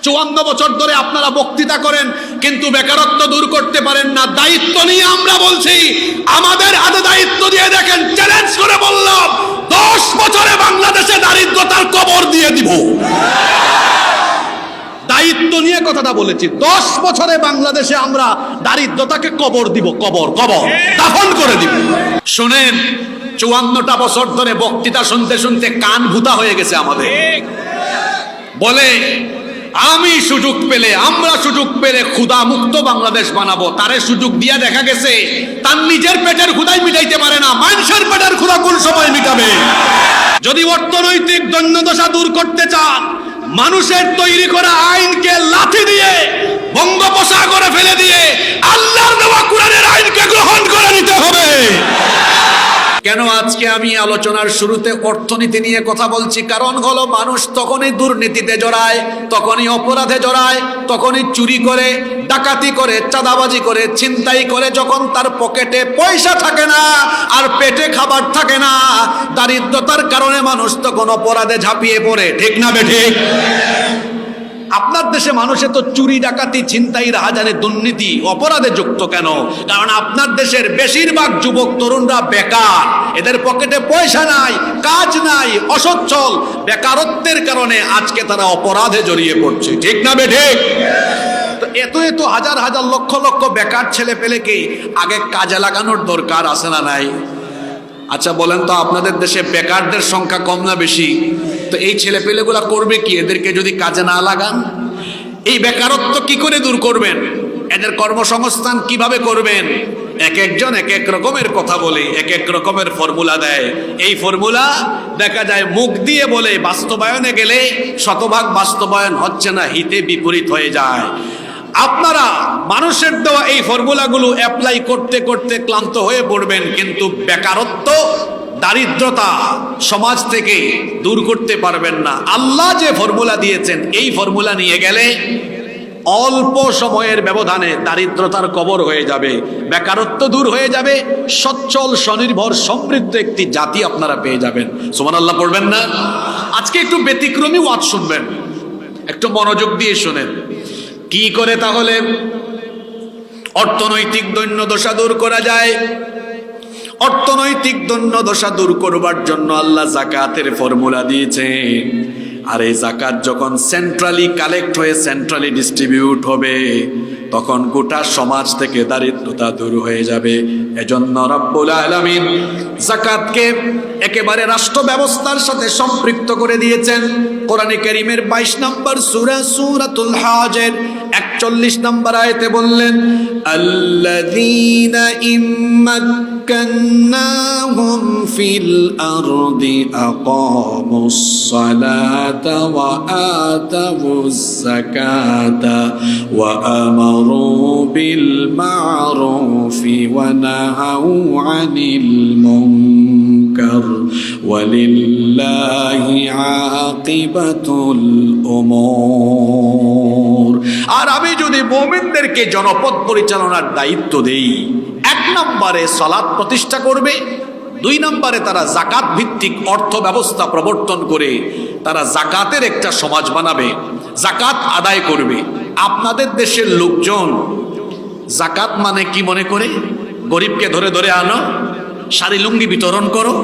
54 বছর ধরে আপনারা বক্তৃতা করেন কিন্তু বেকারত্ব দূর করতে পারেন না। দায়িত্ব নিয়ে আমরা বলছি, আমাদের হাতে দায়িত্ব দিয়ে দেখেন, চ্যালেঞ্জ করে বললাম 10 বছরে বাংলাদেশে দারিদ্রতার কবর দিয়ে দিব। দায়িত্ব নিয়ে কথাটা বলেছি, 10 বছরে বাংলাদেশে আমরা দারিদ্রতাকে কবর দিব, কবর দাফন করে দিব। শুনেন, 54টা বছর ধরে বক্তৃতা শুনতে শুনতে কান ভূতা হয়ে গেছে আমাদের। বলে আমি সুযোগ পেলে, আমরা সুযোগ পেলে ক্ষুধা মুক্ত বাংলাদেশ বানাবো। তারে সুযোগ দিয়া দেখা গেছে তার নিজের পেটের ক্ষুধাই মিটাইতে পারে না, মানুষের পেটের ক্ষুধা কোন সময় মিটাবে? যদি অর্থনৈতিক দৈন্যদশা দূর করতে চান, মানুষের তৈরি করা আইনকে লাথি দিয়ে বঙ্গোপসাগরে ফেলে দিয়ে আল্লাহর দেওয়া কোরআনের আইনকে গ্রহণ করে নিতে হবে। কেন আজকে আমি আলোচনার শুরুতে অর্থনীতি নিয়ে কথা বলছি? কারণ হলো মানুষ তখনই দুর্নীতিতে জড়ায়, তখনই অপরাধে জড়ায়, তখনই চুরি করে, ডাকাতি করে, চাঁদাবাজি করে, ছিনতাই করে, যখন তার পকেটে পয়সা থাকে না আর পেটে খাবার থাকে না। দারিদ্রতার কারণে মানুষ তখন অপরাধে ঝাঁপিয়ে পড়ে। ঠিক না বেঠিক? আপনার দেশে মানুষে তো চুরি, ডাকাতি, ছিনতাই, রাহাজানি, দুর্নীতি, অপরাধে যুক্ত কেন? কারণ আপনার দেশের বেশিরভাগ যুবক তরুণরা বেকার, এদের পকেটে পয়সা নাই, কাজ নাই, অসচ্ছল। বেকারত্বের কারণে আজকে তারা অপরাধে জড়িয়ে পড়ছে। ঠিক না বেঠিক? তো এত হাজার হাজার লক্ষ লক্ষ বেকার ছেলে পেলেকে আগে কাজে লাগানোর দরকার আছে না নাই? আচ্ছা বলেন তো, আপনাদের দেশে বেকারদের সংখ্যা কম না বেশি? তো এই ছেলে পেলেগুলা করবে কি এদেরকে যদি কাজে না লাগান? এই বেকারত্ব কি করে দূর করবেন? এদের কর্মসংস্থান কিভাবে করবেন? এক একজন এক এক রকমের কথা বলে, এক এক রকমের ফর্মুলা দেয়। এই ফর্মুলা দেখা যায় মুখ দিয়ে বলে, বাস্তবায়নে গেলে শতভাগ বাস্তবায়ন হচ্ছে না, হিতে বিপরীত হয়ে যায়। আপনারা মানুষের দেওয়া এই ফর্মুলাগুলো অ্যাপ্লাই করতে করতে ক্লান্ত হয়ে পড়বেন, কিন্তু বেকারত্ব, দারিদ্রতা সমাজ থেকে দূর করতে পারবেন না। আল্লাহ যে ফর্মুলা দিয়েছেন, এই ফর্মুলা নিয়ে গেলে অল্প সময়ের ব্যবধানে দারিদ্রতার কবর হয়ে যাবে, বেকারত্ব দূর হয়ে যাবে, সচ্ছল, স্বনির্ভর, সমৃদ্ধ একটি জাতি আপনারা পেয়ে যাবেন। সুবহানাল্লাহ পড়বেন না? আজকে একটু ব্যতিক্রমী ওয়াজ শুনবেন, একটু মনোযোগ দিয়ে শুনেন। কি করে তাহলে অর্থনৈতিক দৈন্যদশা দূর করা যায়? অর্থনৈতিক দৈন্যদশা দূর করবার জন্য আল্লাহ যাকাতের ফর্মুলা দিয়েছেন। আর এই যাকাত যখন সেন্ট্রালি কালেক্ট হয়ে সেন্ট্রালি ডিস্ট্রিবিউট হবে, তখন গোটা সমাজ থেকে দারিদ্রতা দূর হয়ে যাবে। এজন্য রব্বুল আলামিন যাকাতকে একেবারে রাষ্ট্র ব্যবস্থার সাথে সম্পৃক্ত করে দিয়েছেন। কোরআনে কারীমের 22 নম্বর সূরা সূরাতুল হজের 41 নম্বর আয়াতে বললেন, আল্লাযীনা ইম্মাক্কান্নাহুম ফিল আরদি আকামুস সালাতা ওয়া আতাউজ যাকাতা ওয়া আমারু বিল মা'রুফি ওয়া নাহাউ আনিল মুনকার ওয়ালিল্লাহি আকিবাতুল উমুর। আর আমি যদি মুমিনদেরকে জনপদ পরিচালনার দায়িত্ব দেই, 1 নম্বরে সালাত প্রতিষ্ঠা করবে, 2 নম্বরে তারা যাকাত ভিত্তিক অর্থ ব্যবস্থা প্রবর্তন করে তারা যাকাতের একটা সমাজ বানাবে, যাকাত আদায় করবে। আপনাদের দেশের লোকজন যাকাত মানে কি মনে করে? গরিবকে ধরে ধরে আনো, শাড়ি লুঙ্গি বিতরণ করো,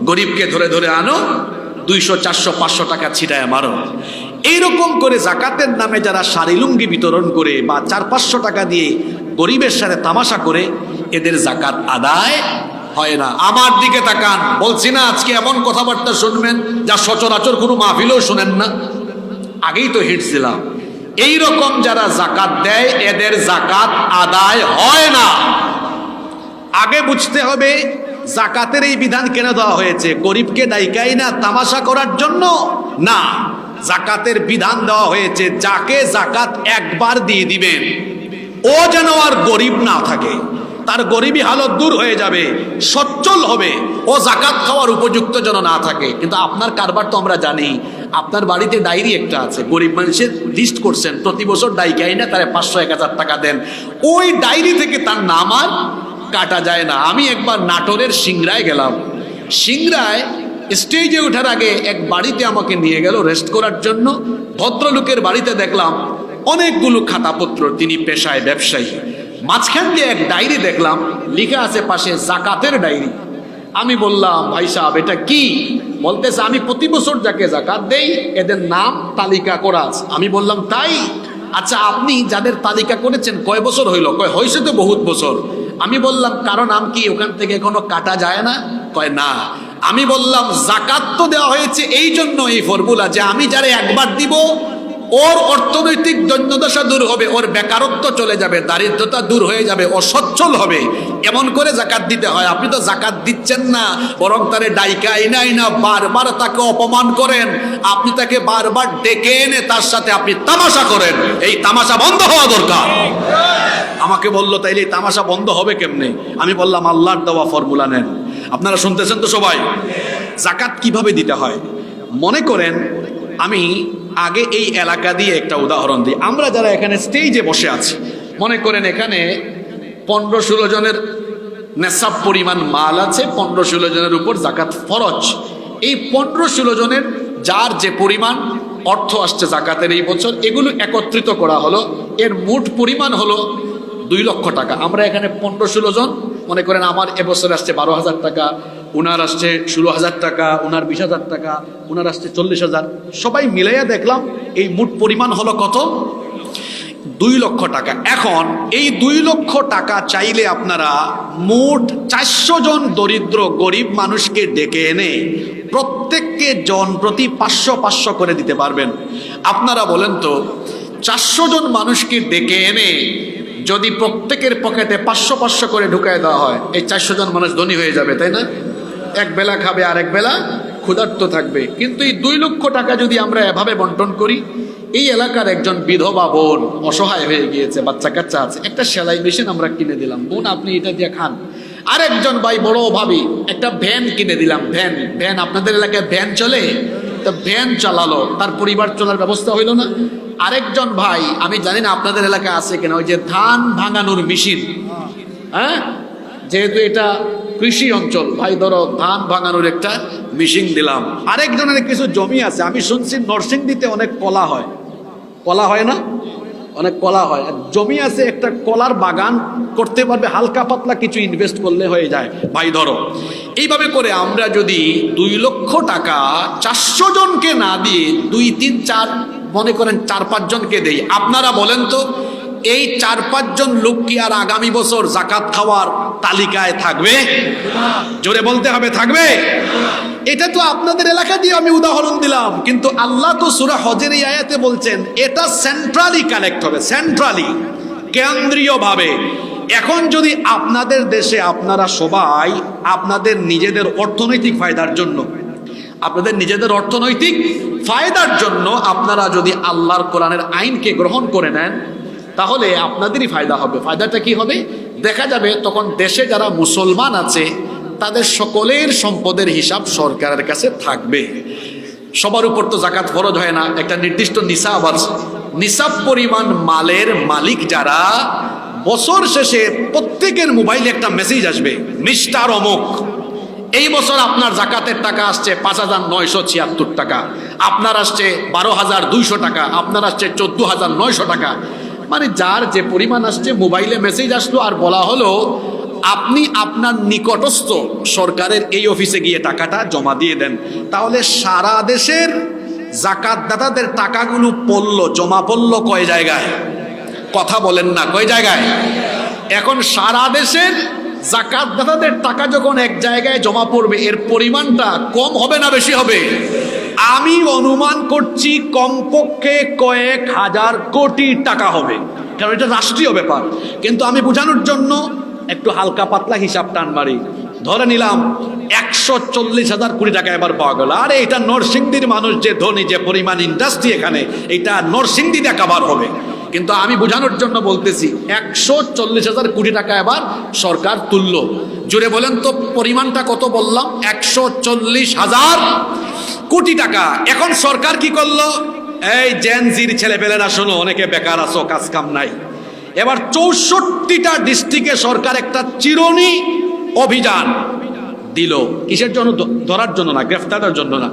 গরিবকে ধরে ধরে আনো, 200, 400, 500 টাকা ছিটায় মারো। এইরকম করে যাকাতের নামে যারা শাড়ি লুঙ্গি বিতরণ করে বা 400-500 টাকা দিয়ে গরিবের সাথে তামাশা করে, এদের যাকাত আদায় হয় না। আমার দিকে তাকান, বলছি না আজকে এমন কথাবার্তা শুনবেন যা সচরাচর কোনো মাহফিলেও শুনেন না। আগেই তো হিট ছিলাম। এইরকম যারা যাকাত দেয়, এদের যাকাত আদায় হয় না। আগে বুঝতে হবে যাকাতের এই বিধান কেন দেওয়া হয়েছে? গরিবকে ডাইকাই না তামাশা করার জন্য না, যাকাতের বিধান দেওয়া হয়েছে যাকে যাকাত একবার দিয়ে দিবেন ও যেন আর গরিব না থাকে, তার গরিবী হালত দূর হয়ে যাবে, সচ্ছল হবে, ও যাকাত খাওয়ার উপযুক্ত যেন না থাকে। কিন্তু আপনার কারবার তো আমরা জানি, আপনার বাড়িতে ডায়েরি একটা আছে, গরিব মানুষের লিস্ট করছেন, প্রতি বছর ডাইকাই না তারা 500-1000 টাকা দেন, ওই ডায়েরি থেকে তার নাম আর কাটা যায় না। আমি একবার নাটোরের সিংড়ায় গেলাম। সিংড়ায় স্টেজে ওঠার আগে এক বাড়িতে আমাকে নিয়ে গেল রেস্ট করার জন্য। ভদ্রলোকের বাড়িতে দেখলাম অনেকগুলো খাতাপত্র, তিনি পেশায় ব্যবসায়ী। মাঝখান দিয়ে এক ডায়েরি দেখলাম, লেখা আছে পাশে জাকাতের ডায়েরি। আমি বললাম, ভাই সাহেব এটা কি? বলতেছে, আমি প্রতি বছর যাকে জাকাত দেই এদের নাম তালিকা করা আছে। আমি বললাম, তাই? আচ্ছা, আপনি যাদের তালিকা করেছেন কয় বছর হইল? কয় হয়েছে তো বহুত বছর। আমি বললাম, কারো নাম কি ওখান থেকে কোনো কাটা যায় না? কয় না। আমি বললাম, জাকাত তো দেওয়া হয়েছে এই জন্য, এই ফর্মুলা যে আমি যারা একবার দিব ওর অর্থনৈতিক দৈন্যদশা দূর হবে, ওর বেকারত্ব চলে যাবে, দারিদ্রতা দূর হয়ে যাবে, ও সচ্ছল হবে, এমন করে জাকাত দিতে হয়। আপনি তো জাকাত দিচ্ছেন না, বরং তারে ডাইকা আইনা বারবার তাকে অপমান করেন। আপনি তাকে বারবার ডেকে এনে তার সাথে আপনি তামাশা করেন। এই তামাশা বন্ধ হওয়া দরকার। আমাকে বললো, তাইলে এই তামাশা বন্ধ হবে কেমনে? আমি বললাম, আল্লাহর দেওয়া ফর্মুলা নেন। আপনারা শুনতেছেন তো সবাই? জাকাত কিভাবে দিতে হয়? মনে করেন, আমি আগে এই এলাকা দিয়ে একটা উদাহরণ দিই। আমরা যারা এখানে স্টেজে বসে আছি, মনে করেন এখানে 15-16 জনের নেশাব পরিমাণ মাল আছে, 15-16 জনের উপর জাকাত ফরজ। এই 15-16 জনের যার যে পরিমাণ অর্থ আসছে জাকাতের এই বছর, এগুলো একত্রিত করা হলো, এর মোট পরিমাণ হলো 2 লক্ষ টাকা। আমরা এখানে 15-16 জন, মনে করেন আমার এবছর আসছে 12,000 টাকা, উনার আসছে 16,000 টাকা, উনার 20,000 টাকা, উনার আসছে 40,000, সবাই মিলাইয়া দেখলাম এই মোট পরিমাণ হলো কত? 2 লক্ষ টাকা। এখন এই 2 লক্ষ টাকা চাইলে আপনারা মোট 400 জন দরিদ্র গরিব মানুষকে ডেকে এনে প্রত্যেককে জন প্রতি 500 করে দিতে পারবেন। আপনারা বলেন তো, 400 জন মানুষকে ডেকে এনে যদি প্রত্যেকের পকেটে 500 করে ঢুকায় দেওয়া হয়, এই 400 জন মানুষ ধনী হয়ে যাবে, তাই না? এক বেলা খাবে আর এক বেলা ক্ষুধার্ত থাকবে। কিন্তু এই 2 লক্ষ টাকা যদি আমরা এভাবে বন্টন করি, এই এলাকার একজন বিধবা বোন অসহায় হয়ে গিয়েছে, বাচ্চা কাচ্চা আছে, একটা সেলাই মেশিন আমরা কিনে দিলাম, বোন আপনি এটা দিয়ে খান। আরেকজন ভাই বড় ভাবি একটা ভ্যান কিনে দিলাম, ভ্যান আপনাদের এলাকায় ভ্যান চলে, তো ভ্যান চালালো, তার পরিবার চলার ব্যবস্থা হইল না। আরেকজন ভাই, আমি জানি না আপনাদের এলাকায় আছে কিনা, ওই যে ধান ভাঙানোর মেশিন, হ্যাঁ, যেহেতু এটা কৃষি অঞ্চল, ভাই ধরো ধান ভাঙানোর একটা মেশিন দিলাম। আরেকজনের কিছু জমি আছে, আমি শুনছি নরসিংদীতে অনেক কলা হয়, কলা হয় না, অনেক কলা হয়, আর জমি আছে, একটা কলার বাগান করতে পারবে, হালকা পাতলা কিছু ইনভেস্ট করলে হয়ে যায়, ভাই ধরো। এইভাবে করে আমরা যদি 2 লক্ষ টাকা 400 জনকে না দিয়ে 2, 3, 4 মনে করেন 4-5 জনকে দেই, আপনারা বলেন তো এই 4-5 জন লোক কি আর আগামী বছর জাকাত খাওয়ার তালিকায় থাকবে? জোরে বলতে হবে, থাকবে? এটা তো আপনাদের এলাকা দিয়ে আমি উদাহরণ দিলাম, কিন্তু আল্লাহ তো সূরা হজের এই আয়াতে বলছেন এটা সেন্ট্রালি কালেক্ট হবে, সেন্ট্রালি, কেন্দ্রীয়ভাবে। এখন যদি আপনাদের দেশে আপনারা সবাই আপনাদের নিজেদের অর্থনৈতিক ফায়দার জন্য, আপনাদের নিজেদের অর্থনৈতিক ফায়দার জন্য আপনারা যদি আল্লাহর কোরআনের আইনকে গ্রহণ করে নেন, তাহলে আপনাদেরই ফায়দা হবে। ফায়দাটা কি হবে? দেখা যাবে তখন দেশে যারা মুসলমান আছে তাদের সকলের সম্পদের হিসাব সরকারের কাছে থাকবে। সবার উপর তো জাকাত ফরজ হয় না, একটা নির্দিষ্ট নিসাব আছে। নিসাব পরিমাণ মালের মালিক যারা, বছর শেষে প্রত্যেকের মোবাইলে একটা মেসেজ আসবে, মিস্টার অমুক, এই বছর আপনার জাকাতের টাকা আসছে 5,976 টাকা, আপনার আসছে 12,200 টাকা, আপনার আসছে 14,900 টাকা। মানে যার যে পরিমাণ আসছে মোবাইলে মেসেজ আসলো, আর বলা হলো আপনি আপনার নিকটস্থ সরকারের এই অফিসে গিয়ে টাকাটা জমা দিয়ে দেন। তাহলে সারা দেশের জাকাতদাতাদের টাকাগুলো জমা পড়লো কয় জায়গায়? কথা বলেন না, কয় জায়গায়? এখন সারা দেশের জাকাতদাতাদের টাকা যখন এক জায়গায় জমা পড়বে, এর পরিমাণটা কম হবে না বেশি হবে? আমি অনুমান করছি কমপক্ষে কয়েক হাজার কোটি টাকা হবে, কারণ এটা রাষ্ট্রীয় ব্যাপার। কিন্তু আমি বোঝানোর জন্য একটু হালকা পাতলা হিসাব টান মারি, ধরে নিলাম 140,000 কোটি টাকা এবার পাওয়া গেল। আরে এটা নরসিংদীর মানুষ যে ধনী, যে পরিমাণ ইন্ডাস্ট্রি এখানে, এটা নরসিংদীতে কাভার হবে। কিন্তু আমি বোঝানোর জন্য বলতেছি 140,000 কোটি টাকা এবার সরকার তুললো। জুড়ে বলেন তো পরিমাণটা কত বললাম? 140,000 কোটি টাকা। এখন সরকার কি করলো? এই জেনজির ছেলেপেলেরা শোনো, অনেকে বেকার আছো, কাজ কাম নাই, এবার 64টা ডিস্ট্রিক্টে সরকার একটা চিরুনি অভিযান, দিল কিসের জন্য? ধরার জন্য না, গ্রেফতারের জন্য না,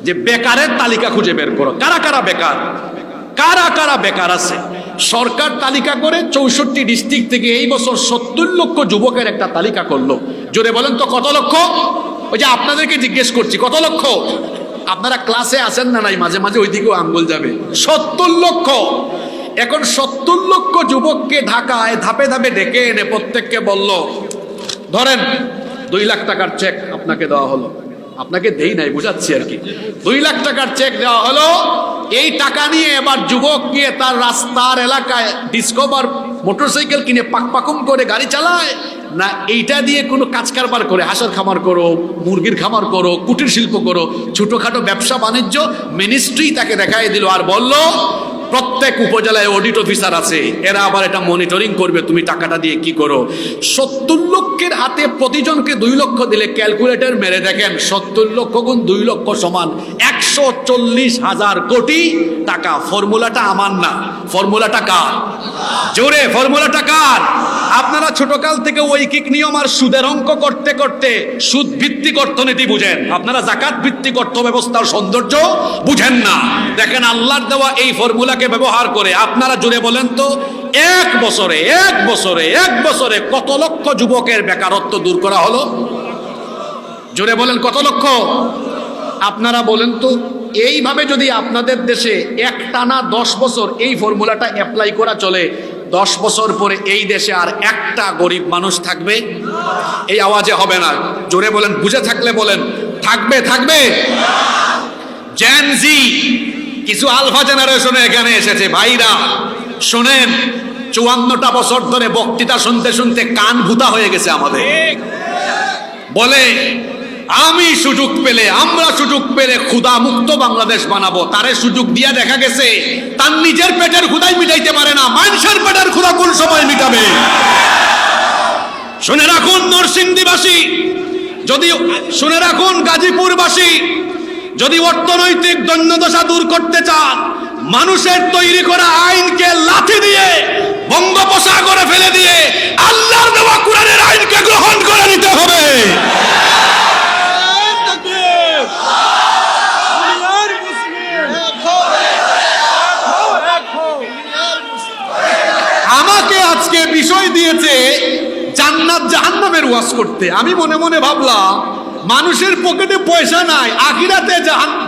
যে বেকারের তালিকা খুঁজে বের করো, কারা কারা বেকার, কারা কারা বেকার আছে। সরকার তালিকা করে 64 ডিস্ট্রিক্ট থেকে এই বছর 70 লক্ষ যুবকের একটা তালিকা করলো। জোরে বলেন তো কত লক্ষ? ওই যে আপনাদেরকে জিজ্ঞেস করছি কত লক্ষ? আপনারা ক্লাসে আসেন না নাই? মাঝে মাঝে ওইদিকেও আঙ্গুল যাবে। 70 লক্ষ। এখন 70 লক্ষ যুবককে ঢাকায় ধাপে ধাপে ডেকে এনে প্রত্যেককে বলল, ধরেন 2 লাখ টাকার চেক আপনাকে দেওয়া হলো। আপনাকে দেই নাই, বুঝাচ্ছি আর কি। 2 লাখ টাকার চেক দেওয়া হলো। এই টাকা নিয়ে এবার যুবক গিয়ে তার রাস্তার এলাকায় ডিসকভার মোটরসাইকেল কিনে পাকপাকুম করে গাড়ি চালায়, না এইটা দিয়ে কোনো কাজ কারবার করে, হাঁসের খামার করো, মুরগির খামার করো, কুটির শিল্প করো, ছোটখাটো ব্যবসা বাণিজ্য। মিনিস্ট্রি তাকে দেখাই দিল আর বলল, প্রত্যেক উপজেলায় অডিট অফিসার আছে, এরা আবার এটা মনিটরিং করবে তুমি টাকাটা দিয়ে কি করো। 70 লক্ষের হাতে প্রতিজনকে 2 লক্ষ দিলে ক্যালকুলেটর মেরে দেখেন 70 লক্ষ গুণ 2 লক্ষ সমান 140,000 কোটি টাকা। ফর্মুলাটা আমার না, ফর্মুলাটা কার? জোরে, ফর্মুলাটা কার? আপনারা ছোটকাল থেকে ঐকিক নিয়ম আর সুদের অঙ্ক করতে করতে সুদ ভিত্তিক অর্থনীতি বুঝেন, আপনারা জাকাত ভিত্তিক অর্থ ব্যবস্থার সৌন্দর্য বুঝেন না। দেখেন আল্লাহর দেওয়া এই ফর্মুলাকে ব্যবহার করে আপনারা জুড়ে বলেন তো, এক বছরে কত লক্ষ যুবকের বেকারত্ব দূর করা হলো? জোরে বলেন কত লক্ষ? আপনারা বলেন তো, এইভাবে যদি আপনাদের দেশে একটানা 10 বছর এই ফর্মুলাটা অ্যাপ্লাই করা চলে, 10 বছর পরে এই দেশে আর একটা গরিব মানুষ থাকবে? এই আওয়াজে হবে না, জোরে বলেন, বুঝে থাকলে বলেন, থাকবে? থাকবে? জেন জি, কিছু আলফা জেনারেশনে এখানে এসেছে ভাইরা, শোনেন, 54টা বছর ধরে বক্তৃতা শুনতে শুনতে কান ভূতা হয়ে গেছে আমাদের। বলে আমি সুযোগ পেলে, আমরা সুযোগ পেলে ক্ষুধা মুক্ত বাংলাদেশ বানাবো। তারে সুযোগ দিয়া দেখা গেছে তার নিজের পেটের ক্ষুধাই মিটাইতে পারে না, মানুষের পেটের ক্ষুধা কোন সময় মিটাবে? শুনে রাখুন নরসিংদীবাসী, যদি শুনে রাখুন গাজীপুরবাসী, যদি অর্থনৈতিক দৈন্যদশা দূর করতে চান, মানুষের তৈরি করা আইনকে লাথি দিয়ে বঙ্গোপসাগরে ফেলে দিয়ে আল্লাহর দেওয়া কোরআনের আইনকে গ্রহণ করে নিতে হবে। আমাকে আজকে বিষয় দিয়েছে জান্নাত জাহান্নামের ওয়াজ করতে। আমি মনে মনে ভাবলাম, মানুষের পকেটে পয়সা নাই, আখিরাতে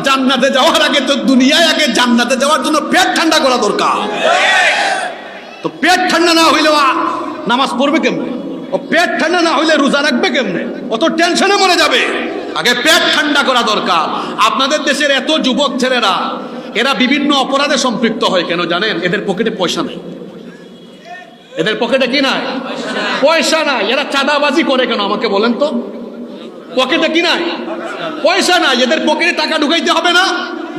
জান্নাতে যাওয়ার আগে তো দুনিয়ায় আগে জান্নাতে যাওয়ার জন্য পেট ঠান্ডা করা দরকার। তো পেট ঠান্ডা না হইলে নামাজ পড়বে কেমনে? ও পেট ঠান্ডা না হইলে রোজা রাখবে কেমনে? অত টেনশনে মরে যাবে। আগে পেট ঠান্ডা করা দরকার। আপনাদের দেশের এত যুবক ছেলেরা, এরা বিভিন্ন অপরাধে সম্পৃক্ত হয় কেন জানেন? এদের পকেটে পয়সা নেই। এদের পকেটে কি নাই? পয়সা নাই। এরা চাঁদাবাজি করে কেন আমাকে বলেন তো? পকেটে কি নাই? পয়সা নাই। এদের পকেটে টাকা ঢুকাইতে হবে না?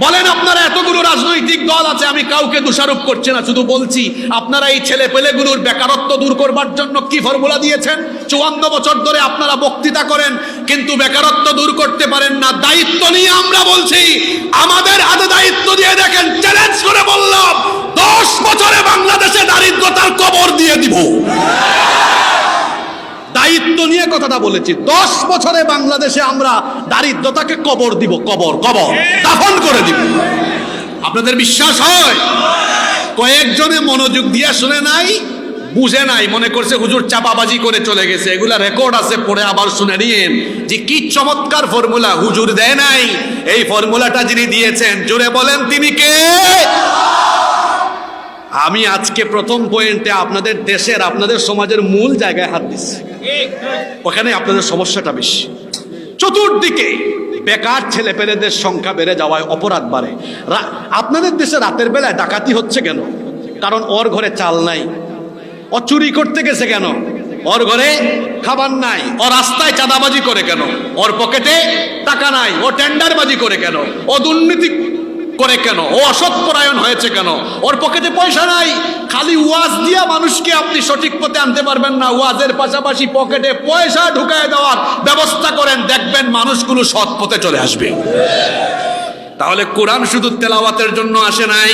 বলেন, আপনারা এতগুলো রাজনৈতিক দল আছে, আমি কাউকে দোষারোপ করছি না, শুধু বলছি আপনারা এই ছেলে পেলেগুলোর বেকারত্ব দূর করবার জন্য কি ফর্মুলা দিয়েছেন? 54 বছর ধরে আপনারা বক্তৃতা করেন কিন্তু বেকারত্ব দূর করতে পারেন না। দায়িত্ব নিয়ে আমরা বলছি, আমাদের হাতে দায়িত্ব দিয়ে দেখেন, চ্যালেঞ্জ করে বললাম 10 বছরে বাংলাদেশে দারিদ্রতার কবর দিয়ে দিব। দায়িত্ব নিয়ে কথাটা বলেছি, 10 বছরে বাংলাদেশে আমরা দারিদ্রতাকে কবর দিব, কবর দাফন করে দিব। আপনাদের বিশ্বাস হয়? কয়েকজনে মনোযোগ দিয়ে শুনে নাই, বুঝে নাই, মনে করছে হুজুর চাপাবাজি করে চলে গেছে। এগুলা রেকর্ড আছে, পড়ে আবার শুনে নিন যে কি চমৎকার ফর্মুলা। হুজুর দেয় নাই, এই ফর্মুলাটা যিনি দিয়েছেন, জোরে বলেন তিনি কে? আমি আজকে প্রথম পয়েন্টে আপনাদের দেশের, আপনাদের সমাজের মূল জায়গায় হাত দিচ্ছি। ওখানে আপনাদের সমস্যাটা বেশি। চতুর্দিকে বেকার ছেলেপেলেদের সংখ্যা বেড়ে যাওয়ায় অপরাধ বাড়ে। আপনাদের দেশে রাতের বেলায় ডাকাতি হচ্ছে কেন? কারণ ওর ঘরে চাল নাই। ও চুরি করতে গেছে কেন? ওর ঘরে খাবার নাই। ও রাস্তায় চাঁদাবাজি করে কেন? ওর পকেটে টাকা নাই। ও টেন্ডারবাজি করে কেন? ও দুর্নীতি করে কেন? ও অসৎপরায়ণ হয়েছে কেন? ওর পকেটে পয়সা নাই। খালি ওয়াজ দিয়া মানুষকে আপনি সঠিক পথে আনতে পারবেন না। ওয়াজের পাশাপাশি পকেটে পয়সা ঢুকায় দেওয়ার ব্যবস্থা করেন, দেখবেন মানুষগুলো সৎ পথে চলে আসবে। তাহলে কোরআন শুধু তেলাওয়াতের জন্য আসে নাই,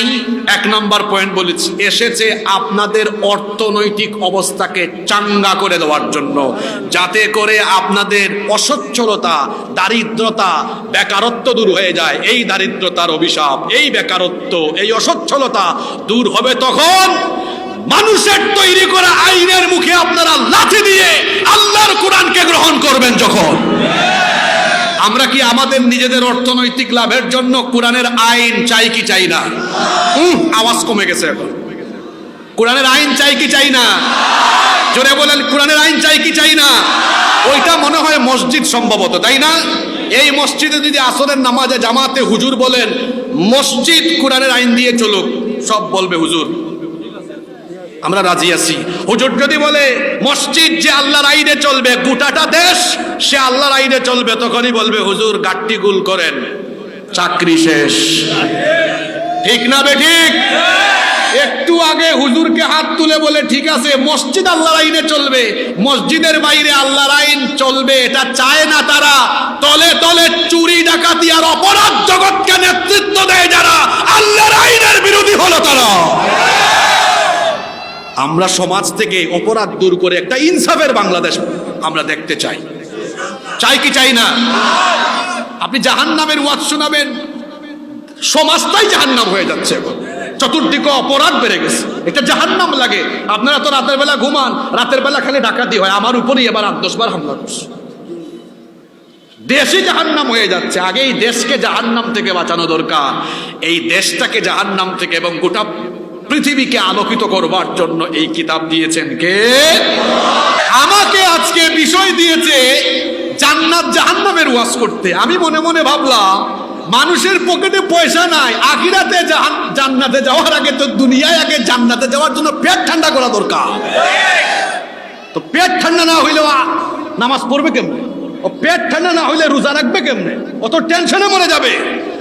এক নাম্বার পয়েন্ট বলেছি, এসেছে আপনাদের অর্থনৈতিক অবস্থাকে চাঙ্গা করে দেওয়ার জন্য, যাতে করে আপনাদের অসচ্ছলতা, দারিদ্রতা, বেকারত্ব দূর হয়ে যায়। এই দারিদ্রতার অভিশাপ, এই বেকারত্ব, এই অসচ্ছলতা দূর হবে তখন মানুষের তৈরি করা আইনের মুখে আপনারা লাথি দিয়ে আল্লাহর কোরআনকে গ্রহণ করবেন যখন। আমরা কি আমাদের নিজেদের অর্থনৈতিক লাভের জন্য কোরআনের আইন চাই কি চাই না? আওয়াজ কমে গেছে এখন। কোরআনের আইন চাই কি চাই না? জোরে বলেন, কোরআনের আইন চাই কি চাই না? ওইটা মনে হয় মসজিদ সম্ভবত, তাই না? এই মসজিদে যদি আসরের নামাজে জামাতে হুজুর বলেন মসজিদ কোরআনের আইন দিয়ে চলুক, সব বলবে হুজুর আমরা রাজি আছি। হুজুর যদি বলে মসজিদ যে আল্লাহর আইনে চলবে, গোটাটা দেশ সে আল্লাহর আইনে চলবে, তখনই বলবে হুজুর গাট্টি গুল করেন, চাকরি শেষ। ঠিক না বে ঠিক? একটু আগে হুজুরকে হাত তুলে বলে ঠিক আছে মসজিদ আল্লাহর আইনে চলবে, মসজিদের বাইরে আল্লাহর আইন চলবে, এটা চায় না তারা। তলে তলে চুরি ডাকাতি আর অপরাধ জগৎকে নেতৃত্ব দেয় যারা, আল্লাহর আইনের বিরোধী হলো তারা। আমরা সমাজ থেকে অপরাধ দূর করে একটা ইনসাফের বাংলাদেশ আমরা দেখতে চাই। চাই কি চাই না? আপনি জাহান্নামের ওয়াজ শোনাবেন, সমাজটাই জাহান্নাম হয়ে যাচ্ছে এখন। চতুর্দিকে অপরাধ বেড়ে গেছে, এটা জাহান্নাম লাগে। আপনারা তো রাতের বেলা ঘুমান, রাতের বেলা খালি ডাকাতি হয়। আমার উপরেই এবার 8-10 বার হামলা করছে। দেশই জাহান্নাম হয়ে যাচ্ছে। আগে এই দেশকে জাহান্নাম থেকে বাঁচানো দরকার। এই দেশটাকে জাহান্নাম থেকে এবং গোটা পৃথিবীকে আলোকিত করবার জন্য এই কিতাব দিয়েছেন কে? আমাকে আজকে বিষয় দিয়েছে জান্নাত জাহান্নামের ওয়াজ করতে। আমি মনে মনে ভাবলাম মানুষের পকেটে পয়সা নাই, আখিরাতে জান্নাতে যাওয়ার আগে তো দুনিয়ায় আগে জান্নাতে যাওয়ার জন্য পেট ঠান্ডা করা দরকার। তো পেট ঠান্ডা না হইলে নামাজ পড়বে কেমনে? ও পেট ঠান্ডা না হইলে রোজা রাখবে কেমনে? অত টেনশনে মরে যাবে।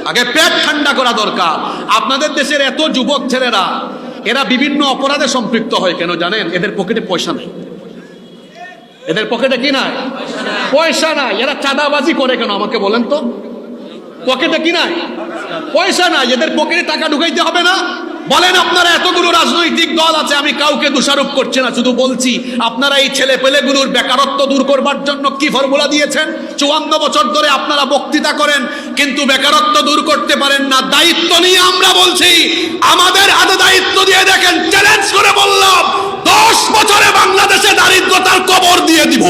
আগে পেট ঠান্ডা করা দরকার। আপনাদের দেশের এত যুবক ছেলেরা এরা বিভিন্ন অপরাধে সম্পৃক্ত হয় কেন জানেন? এদের পকেটে পয়সা নাই। এদের পকেটে কি নাই? পয়সা নাই। এরা চাঁদাবাজি করে কেন আমাকে বলেন তো? পকেটে কি নাই? পয়সা নাই। এদের পকেটে টাকা ঢুকাইতে হবে না? বলেন, আপনারা এতগুলো রাজনৈতিক দল আছে, আমি কাউকে দোষারোপ করছি না, শুধু বলছি আপনারা এই ছেলে পেলেগুলোর বেকারত্ব দূর করবার জন্য কি ফর্মুলা দিয়েছেন? 54 বছর ধরে আপনারা বক্তৃতা করেন কিন্তু বেকারত্ব দূর করতে পারেন না। দায়িত্ব নিয়ে আমরা বলছি, আমাদের হাতে দায়িত্ব দিয়ে দেখেন। চ্যালেঞ্জ করে বললাম 10 বছরে বাংলাদেশে দারিদ্রতার কবর দিয়ে দিব।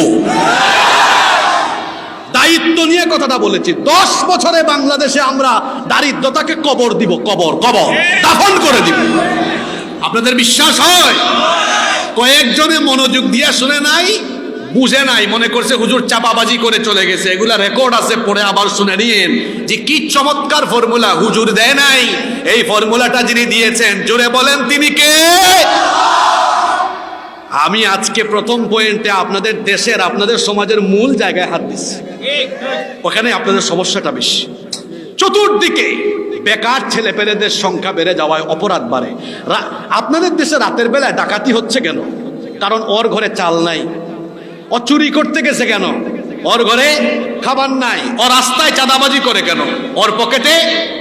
দায়িত্ব নিয়ে কথাটা বলেছি। 10 বছরে বাংলাদেশে আমরা দারিদ্রতাকে কবর দিব, কবর দাফন করে দিব। আপনাদের বিশ্বাস হয়? কয়েকজনে মনোযোগ দিয়ে শুনে নাই, বুঝে নাই, মনে করছে হুজুর চাপাবাজি করে চলে গেছে। এগুলা রেকর্ড আছে, পড়ে আবার শুনে নিন যে কি চমৎকার ফর্মুলা। হুজুর দেয় নাই, এই ফর্মুলাটা যিনি দিয়েছেন জোরে বলেন তিনি কে? আমি আজকে প্রথম পয়েন্টে আপনাদের দেশের, আপনাদের সমাজের মূল জায়গায় হাত দিচ্ছি। ওখানে আপনাদের সমস্যাটা বেশি। চতুর্দিকে বেকার ছেলে পেলেদের সংখ্যা বেড়ে যাওয়ায় অপরাধ বাড়ে। আপনাদের দেশে রাতের বেলায় ডাকাতি হচ্ছে কেন? কারণ ওর ঘরে চাল নাই। ও চুরি করতে গেছে কেন? ওর ঘরে খাবার নাই। ও রাস্তায় চাঁদাবাজি করে কেন? ওর পকেটে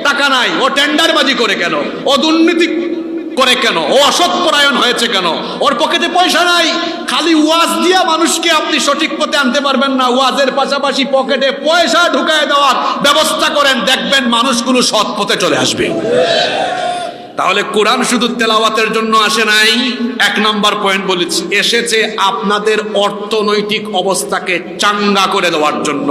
টাকা নাই। ও টেন্ডারবাজি করে কেন? ও দুর্নীতি করে কেন? ও অসৎপরায়ণ হয়েছে কেন? ওর পকেটে পয়সা নাই। খালি ওয়াজ দিয়া মানুষকে আপনি সঠিক পথে আনতে পারবেন না। ওয়াজের পাশাপাশি পকেটে পয়সা ঢুকায় দেওয়ার ব্যবস্থা করেন, দেখবেন মানুষগুলো সৎ পথে চলে আসবে। তাহলে কোরআন শুধু তেলাওয়াতের জন্য আসে নাই, এক নাম্বার পয়েন্ট বলেছি, এসেছে আপনাদের অর্থনৈতিক অবস্থাকে চাঙ্গা করে দেওয়ার জন্য,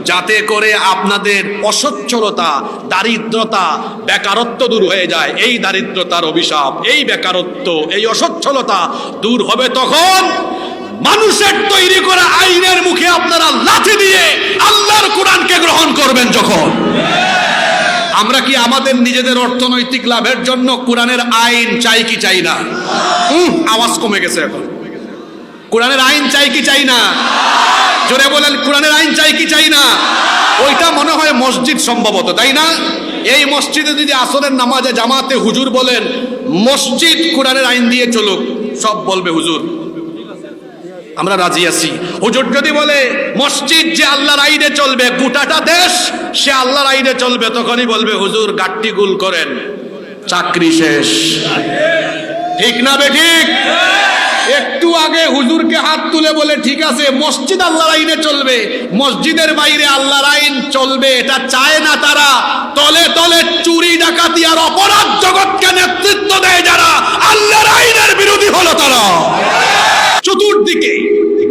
যাতে করে আপনাদের অসচ্ছলতা, দারিদ্রতা, বেকারত্ব দূর হয়ে যায়। এই দারিদ্রতার অভিশাপ, এই বেকারত্ব, এই অসচ্ছলতা দূর হবে তখন মানুষের তৈরি করা আইনের মুখে আপনারা লাথি দিয়ে আল্লাহর কোরআনকে গ্রহণ করবেন যখন। আমরা কি আমাদের নিজেদের অর্থনৈতিক লাভের জন্য কোরআনের আইন চাই কি চাই না? আওয়াজ কমে গেছে এখন। কোরআনের আইন চাই কি চাই না? জোরে বলেন, কোরআনের আইন চাই কি চাই না? ওইটা মনে হয় মসজিদ সম্ভবত, তাই না? এই মসজিদে যদি আসরের নামাজে জামাতে হুজুর বলেন মসজিদ কোরআনের আইন দিয়ে চলুক, সব বলবে হুজুর আমরা রাজি আছি। হুজুর যদি বলে মসজিদ যে আল্লাহর আইনে চলবে, গোটাটা দেশ সে আল্লাহর আইনে চলবে, তখনই বলবে হুজুর গাট্টি গুল করেন, চাকরি শেষ। ঠিক না বেঠিক? একটু আগে হুজুরকে হাত তুলে বলে ঠিক আছে মসজিদ আল্লাহর আইনে চলবে, মসজিদের বাইরে আল্লাহর আইন চলবে, এটা চায় না তারা। তলে তলে চুরি ডাকাতি আর অপরাধ জগৎকে নেতৃত্ব দেয় যারা, আল্লাহর আইনের বিরোধী হলো তারা। চতুর্দিকে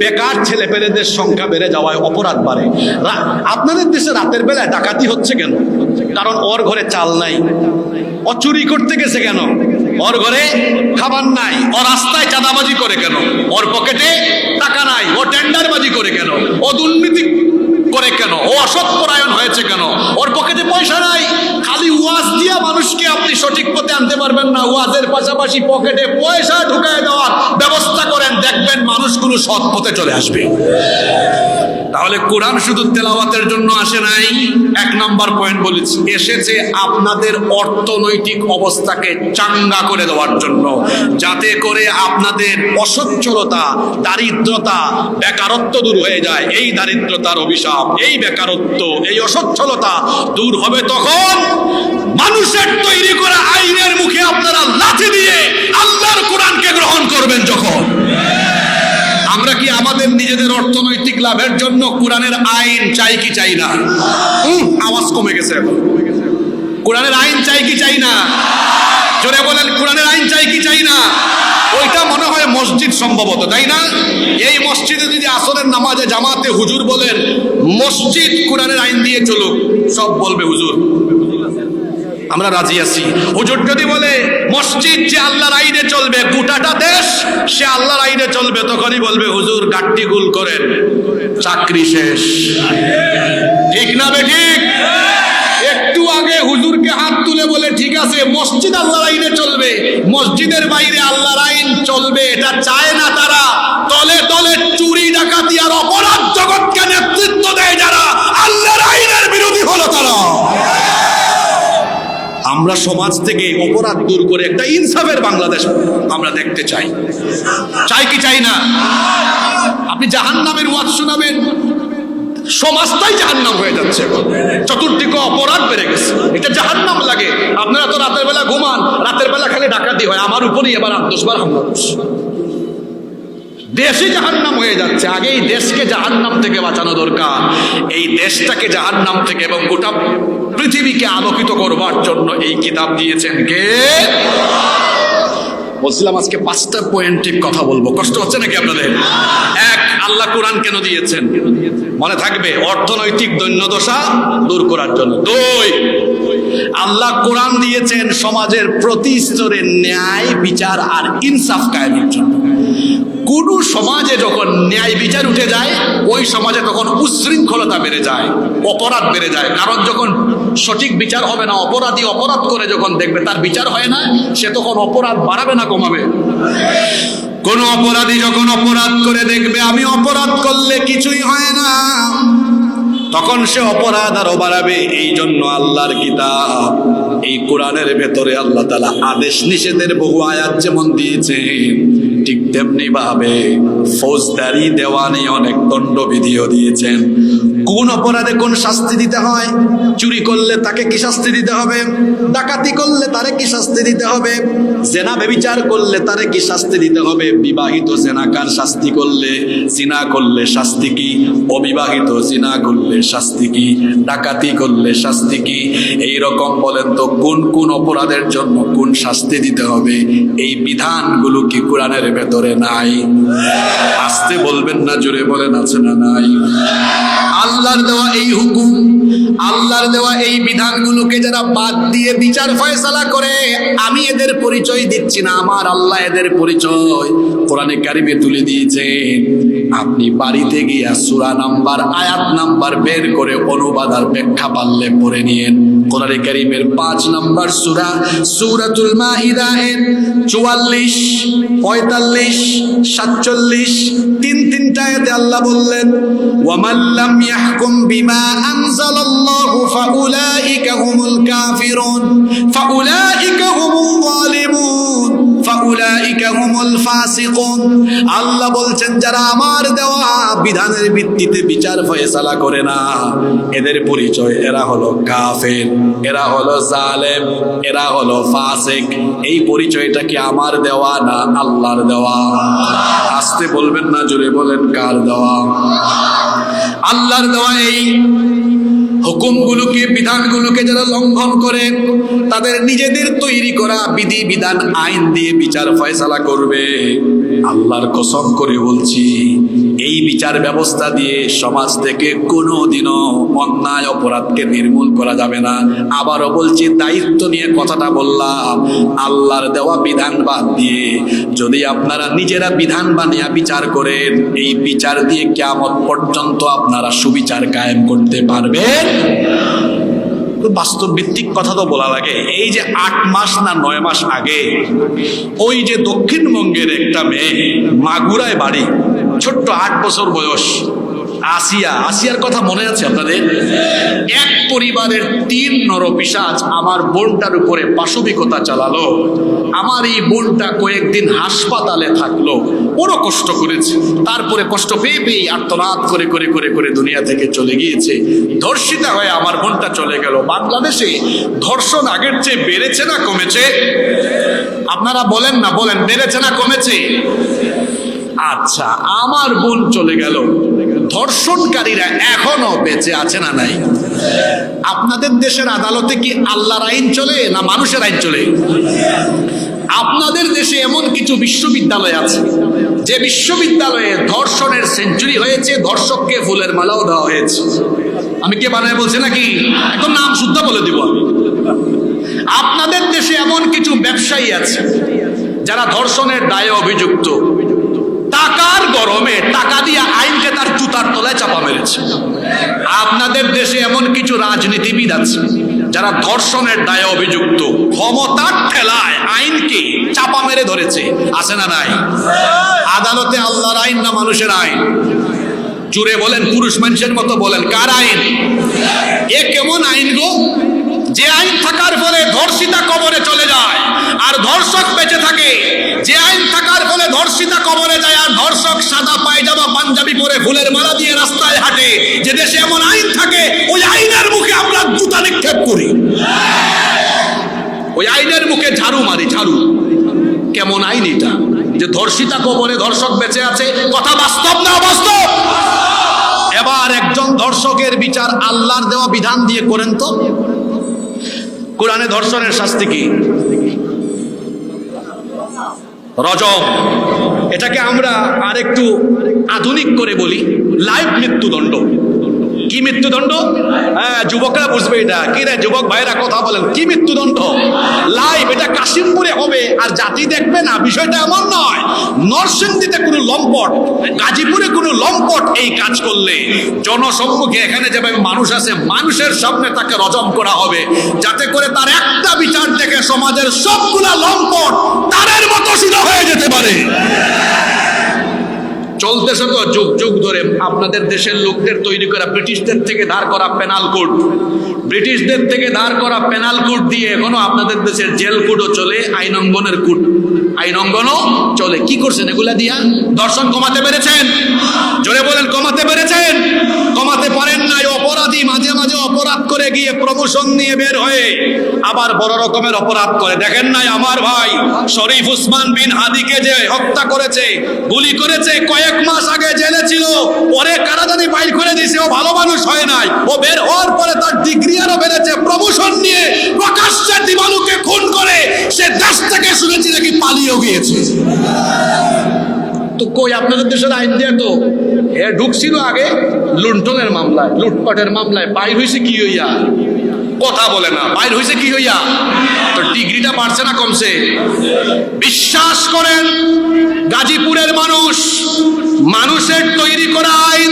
বেকার ছেলে পেলেদের সংখ্যা বেড়ে যাওয়ায় অপরাধ বাড়ে। আপনাদের দেশে রাতের বেলায় ডাকাতি হচ্ছে কেন? কারণ ওর ঘরে চাল নাই। ও চুরি করতে গেছে কেন? ওর ঘরে খাবার নাই। ও রাস্তায় চাঁদাবাজি করে কেন? ওর পকেটে টাকা নাই। ও টেন্ডারবাজি করে কেন? ও দুর্নীতি করে কেন? ও অসৎ পরায়ণ হয়েছে কেন? ওর পকেটে পয়সা নাই। খালি ওয়াজ দিয়া মানুষকে আপনি সঠিক পথে আনতে পারবেন না। ওয়াজের পাশাপাশি পকেটে পয়সা ঢুকায় দেওয়ার ব্যবস্থা করেন, দেখবেন মানুষগুলো সৎ পথে চলে আসবে। তাহলে কোরআন শুধু তেলাওয়াতের জন্য আসে নাই। এক নাম্বার পয়েন্ট বলেছি, এসেছে আপনাদের অর্থনৈতিক অবস্থাকে চাঙ্গা করে দেওয়ার জন্য, যাতে করে আপনাদের অসচ্ছলতা, দারিদ্রতা, বেকারত্ব দূর হয়ে যায়। এই দারিদ্রতার অভিশাপ, এই বেকারত্ব, এই অসচ্ছলতা দূর হবে তখন মানুষের তৈরি করা আইনের মুখে আপনারা লাথি দিয়ে আল্লাহর কোরআনকে গ্রহণ করবেন যখন। আমরা কি আমাদের নিজেদের অর্থনৈতিক লাভের জন্য কোরআনের আইন চাই কি চাই না? আওয়াজ কমে গেছে এখন। কোরআনের আইন চাই কি চাই না? জোরে বলেন, কোরআনের আইন চাই কি চাই না? ওইটা মনে হয় মসজিদ সম্ভবত, তাই না? এই মসজিদে যদি আসরের নামাজে জামাতে হুজুর বলেন মসজিদ কোরআনের আইন দিয়ে চলুক, সব বলবে হুজুর আমরা রাজি আছি। হুজুর যদি বলে মসজিদ যে আল্লাহর আইনে চলবে, গোটাটা দেশ সে আল্লাহর আইনে চলবে, তখনই বলবে হুজুর গাট্টি গুল করেন, চাকরি শেষ। ঠিক না বেঠিক? একটু আগে হুজুরকে হাত তুলে বলে ঠিক আছে মসজিদ আল্লাহর আইনে চলবে, মসজিদের বাইরে আল্লাহর আইন চলবে, এটা চায় না তারা। তলে তলে চুরি ডাকাতি আর অপরাধ জগৎকে নেতৃত্ব দেয় যারা, আল্লাহর আইনের বিরোধী হলো তারা। আমরা সমাজ থেকে অপরাধ দূর করে একটা ইনসাফের বাংলাদেশ আমরা দেখতে চাই। চাই কি চাই না? আপনি জাহান্নামের ওয়াজ শোনাবেন, সমাজটাই জাহান্নাম হয়ে যাচ্ছে। চতুর্দিকে অপরাধ বেড়ে গেছে, এটা জাহান্নাম লাগে। আপনারা তো রাতের বেলা ঘুমান, রাতের বেলা খালি ডাকাতি হয়, আমার উপরই এবার 10 বার হামলা করছে। দেশই জাহান্নাম হয়ে যাচ্ছে। আগে এই দেশকে জাহান্নাম থেকে বাঁচানো দরকার। এই দেশটাকে জাহান্নাম থেকে এবং গোটা পৃথিবীকে আলোকিত করবার জন্য এই কিতাব দিয়েছেন কে? বলছিলাম আজকে 5টা পয়েন্টে কথা বলবো, কষ্ট হচ্ছে নাকি আপনাদের? এক, আল্লাহ কোরআন কেন দিয়েছেন মনে থাকবে, অর্থনৈতিক দৈন্যদশা দূর করার জন্য। 2, আল্লাহ কোরআন দিয়েছেন সমাজের প্রতি স্তরে ন্যায় বিচার আর ইনসাফ কায়েমের জন্য। কোন সমাজে যখন ন্যায় বিচার উঠে যায়, ওই সমাজে তখন উচ্ছৃঙ্খলতা বেড়ে যায়, অপরাধ বেড়ে যায়। কারণ যখন সঠিক বিচার হবে না, অপরাধী অপরাধ করে যখন দেখবে তার বিচার হয় না, সে তখন অপরাধ বাড়াবে না কমাবে? কোন অপরাধী যখন অপরাধ করে দেখবে আমি অপরাধ করলে কিছুই হয় না, তখন সে অপরাধ আরো বাড়াবে। এই জন্য আল্লাহর কিতাব এই কোরআনের ভেতরে আল্লাহ তাআলা আদেশ নিষেধের বহু আয়াত যেমন দিয়েছেন, ঠিক তেমনি ভাবে ফৌজদারি দেওয়ানি অনেক দণ্ডবিধিও দিয়েছেন। কোন অপরাধে কোন শাস্তি দিতে হয়, চুরি করলে তাকে কি শাস্তি দিতে হবে, ডাকাতি করলে তারে কি শাস্তি দিতে হবে, জেনা ব্যভিচার করলে তারে কি শাস্তি দিতে হবে, বিবাহিত জেনাকার শাস্তি করলে, জিনা করলে শাস্তি কি, অবিবাহিত জিনা করলে শাস্তি কি, ডাকাতি করলে শাস্তি কি। এই রকম বলেন তো কোন কোন অপরাধের জন্য কোন শাস্তি দিতে হবে, এই বিধানগুলো কি কোরআনের ভেতরে নাই? আসতে বলবেন না, জোরে বলেন আছে না নাই? আল্লাহর দেওয়া এই হুকুম, আল্লাহর দেওয়া এই বিধানগুলোকে যারা বাদ দিয়ে বিচার ফয়সালা করে, আমি এদের পরিচয় দিচ্ছি না, আমার আল্লাহ এদের পরিচয় কোরআনে কারিমে তুলে দিয়েছেন। আপনি বাড়িতে গিয়া সূরা নাম্বার, আয়াত নাম্বার বের করে অনুবাদ আর ব্যাখ্যা পারলে পড়ে নিয়েন। কোরআনে কারিমের 5 নাম্বার সূরা, সূরাতুল মাইদা এর 44, 45, 47, 3 আয়াতে আল্লাহ বললেন ওয়ামান লাম ইয়াহকুম বিমা আনজালাল্লাহু ফাউলাইকা হুমুল কাফিরুন ফাউলাইকা হুমুল যালিমুন ফাউলাইকা হুমুল ফাসিকুন। আল্লাহ বলছেন যারা আমার দেওয়া বিধানের ভিত্তিতে বিচার ফয়সালা করে না, এদের পরিচয় এরা হলো কাফের, এরা হলো জালেম, এরা হলো ফাসিক। এই পরিচয়টা কি আমার দেওয়া না আল্লাহর দেওয়া? আস্তে বলবেন না, জোরে বলেন কার দেওয়া? আল্লাহর দেওয়া। এই হুকুমগুলোকে, বিধানগুলোকে যারা লঙ্ঘন করে, তাদের নিজেদের তৈরি করা বিধি বিধান আইন দিয়ে বিচার ফয়সালা করবে, আল্লাহর কসম করে বলছি এই বিচার ব্যবস্থা দিয়ে সমাজ থেকে কোনোদিনও অন্যায় অপরাধকে নির্মূল করা যাবে না। আবারও বলছি, দায়িত্ব নিয়ে কথাটা বললাম, আল্লাহর দেওয়া বিধান বাদ দিয়ে যদি আপনারা নিজেরা বিধান বানিয়ে বিচার করেন, এই বিচার দিয়ে কিয়ামত পর্যন্ত আপনারা সুবিচার কায়েম করতে পারবেন। বাস্তব ভিত্তিক কথা তো বলা লাগে। এই যে 8 মাস না 9 মাস আগে ওই যে দক্ষিণবঙ্গের একটা মেয়ে, মাগুরায় বাড়ি, ছোট্ট 8 বছর বয়স, আসিয়ার কথা মনে আছে আপনাদের? এক পরিবারের 3 নরপিশাচ আমার বোনটার উপরে পাশবিকতা চালালো। আমার এই বোনটা কয়েকদিন হাসপাতালে থাকলো, বড় কষ্ট করেছে। তারপরে কষ্ট পেয়ে পেয়ে আর্তনাদ করে করে করে করে দুনিয়া থেকে চলে গিয়েছে। ধর্ষিতা হয়ে আমার বোনটা চলে গেল। বাংলাদেশে ধর্ষণ আগের চেয়ে বেড়েছে না কমেছে? আপনারা বলেন না, বলেন বেড়েছে না কমেছে? আচ্ছা, আমার বোন চলে গেল, ধর্ষণকারীরা এখনো বেঁচে আছে না নাই? আপনাদের দেশের আদালতে কি আল্লাহর আইন চলে না মানুষের আইন চলে? আপনাদের দেশে এমন কিছু বিশ্ববিদ্যালয় আছে যে বিশ্ববিদ্যালয়ে ধর্ষণের সেঞ্চুরি হয়েছে, ধর্ষককে ফুলের মালাও দেওয়া হয়েছে। আমি কে বানায় বলছি নাকি? এখন নাম শুদ্ধ বলে দিব। আপনাদের দেশে এমন কিছু ব্যবসায়ী আছে যারা ধর্ষণের দায়ে অভিযুক্ত, টাকার গরমে টাকা দিয়ে আইনকে তার জুতার তলায় চাপা মেরেছে। আপনাদের দেশে এমন কিছু রাজনীতিবিদ আছে যারা ধর্ষণের দায়ে অভিযুক্ত, ক্ষমতার ঠেলায় আইনকে চাপা মেরে ধরেছে, আছে না নাই? আদালতে আল্লাহর আইন না মানুষের আইন? জুড়ে বলেন, পুরুষ মানুষের মতো বলেন, কার আইন? এ কেমন আইন গো, যে আইন থাকার ফলে ধর্ষিতা কবরে চলে যায় আর ধর্ষক বেঁচে থাকে, যে আইন থাকার ফলে ধর্ষিতা কবরে যায় আর ধর্ষক সাদা পায়জামা পাঞ্জাবি পরে ফুলের মালা দিয়ে রাস্তায় হাঁটে, যে দেশে এমন আইন থাকে ওই আইনের মুখে আমরা জুতা নিক্ষেপ করি, ওই আইনের মুখে ঝাড়ু মারি, ঝাড়ু। কেমন আইন এটা যে ধর্ষিতা কবরে ধর্ষক বেঁচে আছে? কথা বাস্তব না অবাস্তব? এবার একজন ধর্ষকের বিচার আল্লাহর দেওয়া বিধান দিয়ে করেন তো। কোরআনে ধর্ষণের শাস্তি কি? রজম। এটাকে আমরা আরেকটু আধুনিক করে বলি লাইভ মৃত্যুদণ্ড। কি মৃত্যুদণ্ড? হ্যাঁ, যুবকরা বুঝবে এটা। কি রে যুবক ভাইরা কথা বলেন, কি মৃত্যুদণ্ড? লাইভ। এটা কাশিমপুরে হবে আর জাতি দেখবে না, বিষয়টা এমন নয়। নরসিংদীতে কোনো লম্পট, গাজীপুরে কোনো লম্পট এই কাজ করলে জনসম্মুখে এখানে যেভাবে মানুষ আছে, মানুষের সামনে তাকে রজম করা হবে, যাতে করে তার একটা বিচার দেখে সমাজের সবগুলা লম্পট তারের মতো সিধা হয়ে যেতে পারে। চলতেছে তো যুগ যুগ ধরে আপনাদের দেশের লোকদের তৈরি করা, ব্রিটিশদের থেকে ধার করা পেনাল কোড, ব্রিটিশদের থেকে ধার করা পেনাল কোড দিয়ে এখনো আপনাদের দেশের জেল কোডও চলে, আইন অঙ্গনের কোড, আইন অঙ্গনও চলে। কি করছেন এগুলা দিয়া? ধর্ষণ কমাতে পেরেছেন? জোরে বলেন, কমাতে পেরেছেন? কমাতে পারেন নাই। অপরাধী মাঝে মাঝে অপরাধ করে গিয়ে প্রমোশন নিয়ে বের হয়ে আবার বড় রকমের অপরাধ করে। দেখেন নাই আমার ভাই শরীফ উসমান বিন হাদিকে যে হত্যা করেছে, গুলি করেছে, কয়েক মাস আগে জেলে ছিল, পরে কারাদানি ফাইল করে দিয়েছে। ও ভালো মানুষ হয় নাই, ও বের হওয়ার পরে তার ডিগ্রি আরো বেড়েছে, প্রমোশন নিয়ে প্রকাশ্যে দিবালুকে খুন করে সে দেশ থেকে শুনেছি নাকি পালিয়েও গিয়েছে। তো কই আপনাদের দেশের আইন দিয়ে তো এ ঢুকছিল আগে লুণ্ঠনের মামলায়, লুটপাটের মামলায়, বাইর হয়েছে কি হইয়া? কথা বলে না, বাইর হয়েছে কি হইয়া? তো ডিগ্রিটা বাড়ছে না কমছে? বিশ্বাস করেন গাজীপুরের মানুষ মানুষের তৈরি করা আইন